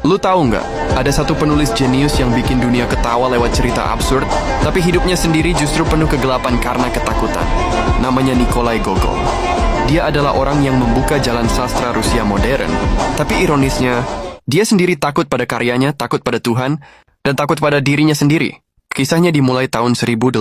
Lu tahu nggak, ada satu penulis jenius yang bikin dunia ketawa lewat cerita absurd, tapi hidupnya sendiri justru penuh kegelapan karena ketakutan. Namanya Nikolai Gogol. Dia adalah orang yang membuka jalan sastra Rusia modern. Tapi ironisnya, dia sendiri takut pada karyanya, takut pada Tuhan, dan takut pada dirinya sendiri. Kisahnya dimulai tahun 1809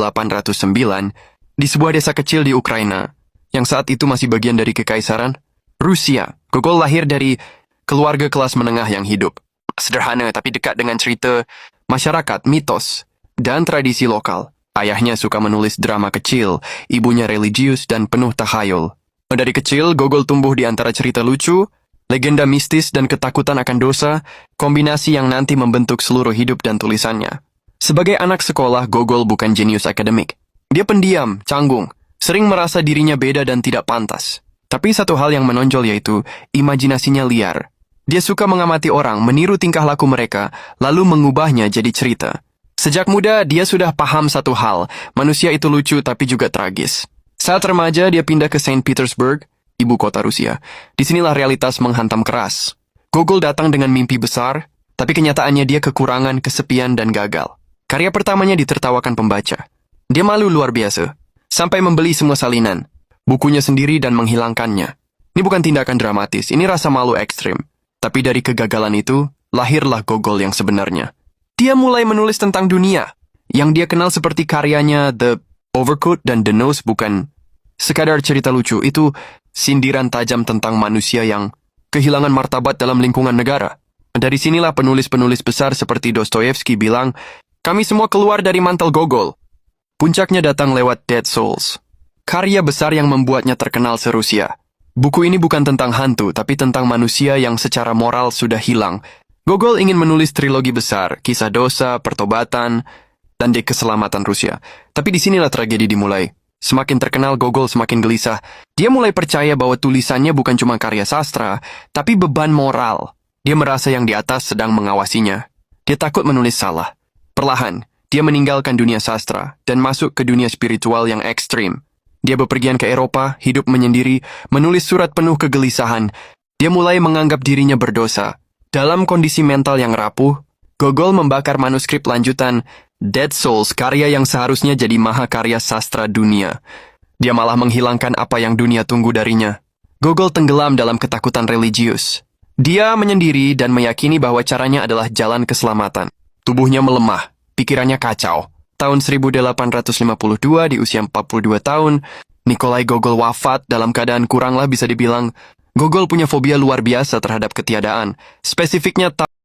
di sebuah desa kecil di Ukraina, yang saat itu masih bagian dari Kekaisaran Rusia. Gogol lahir dari keluarga kelas menengah yang hidup sederhana tapi dekat dengan cerita masyarakat, mitos, dan tradisi lokal. Ayahnya suka menulis drama kecil, ibunya religius dan penuh takhayul. Dari kecil, Gogol tumbuh di antara cerita lucu, legenda mistis dan ketakutan akan dosa, kombinasi yang nanti membentuk seluruh hidup dan tulisannya. Sebagai anak sekolah, Gogol bukan jenius akademik. Dia pendiam, canggung, sering merasa dirinya beda dan tidak pantas. Tapi satu hal yang menonjol yaitu imajinasinya liar. Dia suka mengamati orang, meniru tingkah laku mereka, lalu mengubahnya jadi cerita. Sejak muda, dia sudah paham satu hal, manusia itu lucu tapi juga tragis. Saat remaja, dia pindah ke Saint Petersburg, ibu kota Rusia. Disinilah realitas menghantam keras. Gogol datang dengan mimpi besar, tapi kenyataannya dia kekurangan, kesepian, dan gagal. Karya pertamanya ditertawakan pembaca. Dia malu luar biasa, sampai membeli semua salinan, bukunya sendiri dan menghilangkannya. Ini bukan tindakan dramatis, ini rasa malu ekstrim. Tapi dari kegagalan itu, lahirlah Gogol yang sebenarnya. Dia mulai menulis tentang dunia. Yang dia kenal seperti karyanya The Overcoat dan The Nose bukan sekadar cerita lucu, itu sindiran tajam tentang manusia yang kehilangan martabat dalam lingkungan negara. Dari sinilah penulis-penulis besar seperti Dostoyevsky bilang, kami semua keluar dari mantel Gogol. Puncaknya datang lewat Dead Souls, karya besar yang membuatnya terkenal se-Rusia. Buku ini bukan tentang hantu, tapi tentang manusia yang secara moral sudah hilang. Gogol ingin menulis trilogi besar, kisah dosa, pertobatan, dan keselamatan Rusia. Tapi disinilah tragedi dimulai. Semakin terkenal, Gogol semakin gelisah. Dia mulai percaya bahwa tulisannya bukan cuma karya sastra, tapi beban moral. Dia merasa yang di atas sedang mengawasinya. Dia takut menulis salah. Perlahan, dia meninggalkan dunia sastra dan masuk ke dunia spiritual yang ekstrim. Dia bepergian ke Eropa, hidup menyendiri, menulis surat penuh kegelisahan. Dia mulai menganggap dirinya berdosa. Dalam kondisi mental yang rapuh, Gogol membakar manuskrip lanjutan Dead Souls, karya yang seharusnya jadi mahakarya sastra dunia. Dia malah menghilangkan apa yang dunia tunggu darinya. Gogol tenggelam dalam ketakutan religius. Dia menyendiri dan meyakini bahwa caranya adalah jalan keselamatan. Tubuhnya melemah, pikirannya kacau. Tahun 1852 di usia 42 tahun, Nikolai Gogol wafat dalam keadaan kuranglah bisa dibilang. Gogol punya fobia luar biasa terhadap ketiadaan. Spesifiknya